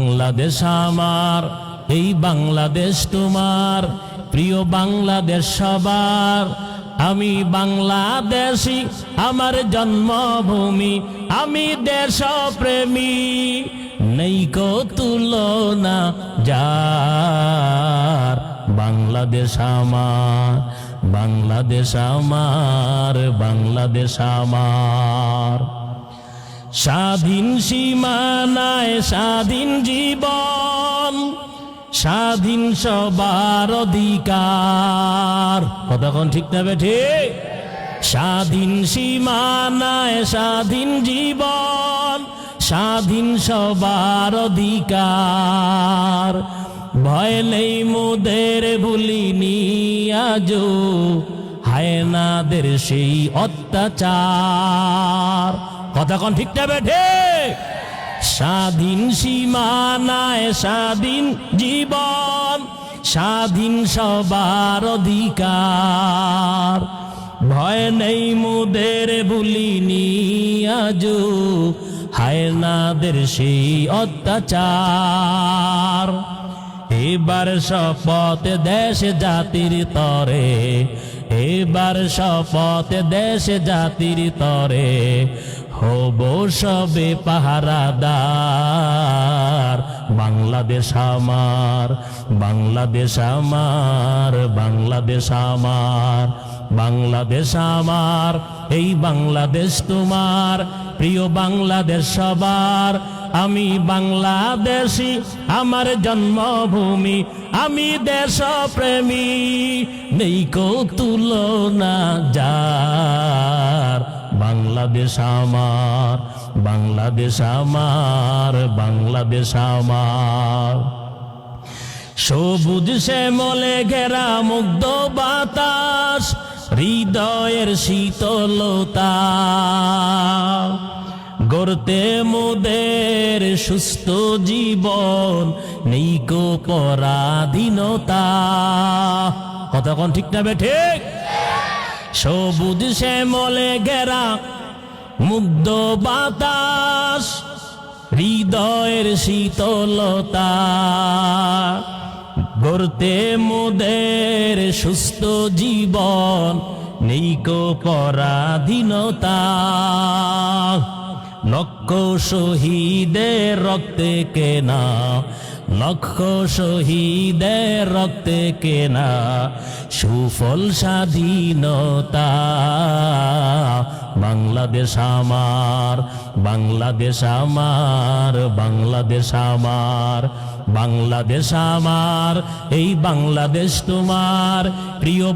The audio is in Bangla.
বাংলাদেশ আমার, এই বাংলাদেশ তোমার, প্রিয় বাংলাদেশ সবার। আমি বাংলাদেশী, আমার জন্মভূমি, আমি দেশপ্রেমী, নেই কো তুলনা যার। বাংলাদেশ আমার, বাংলাদেশ আমার, বাংলাদেশ আমার। স্বাধীন সীমানায় স্বাধীন জীবন, স্বাধীন সবার অধিকার। কতক্ষণ ঠিক না ঠিক? স্বাধীন সীমানায় স্বাধীন জীবন, স্বাধীন সবার অধিকার। ভয় নেই মোদের ভুলিনি আজো হায়নাদের সেই অত্যাচার। কতক্ষণ ঠিক না ঠিক? স্বাধীন সীমানায় স্বাধীন জীবন, স্বাধীন সবার অধিকার। ভয় নেই মোদের ভুলিনি আজো হায়নাদের সেই অত্যাচার। এবার শপথ দেশ জাতির তরে, এবার শপথ দেশ জাতির তরে, হব সবে পাহারাদার। বাংলাদেশ আমার, বাংলাদেশ আমার, বাংলাদেশ আমার, বাংলাদেশ আমার, এই বাংলাদেশ তোমার, প্রিয় বাংলাদেশ সবার। আমি বাংলাদেশী, আমার জন্মভূমি, আমি দেশপ্রেমী, নেই কো তুলনা যার। বাংলাদেশ আমার, বাংলাদেশ আমার, বাংলাদেশ আমার। সবুজ শ্যামলে ঘেরা মুগ্ধ বাতাস, হৃদয়ের শীতলতা, গড়তে মোদের সুস্থ জীবন, নেই কো পরাধীনতা। কতক্ষণ ঠিক না ঠিক? সবুজ শ্যামলে ঘেরা মুগ্ধ বাতাস, হৃদয়ের শীতলতা, গড়তে মোদের সুস্থ জীবন, নেই কো পরাধীনতা। লক্ষ শহীদের রক্তে কেনা, লক্ষ শহীদের রক্তে কেনা সুফল স্বাধীনতা। বাংলাদেশ আমার, বাংলাদেশ আমার, বাংলাদেশ আমার, বাংলাদেশ আমার, এই বাংলাদেশ তোমার, প্রিয়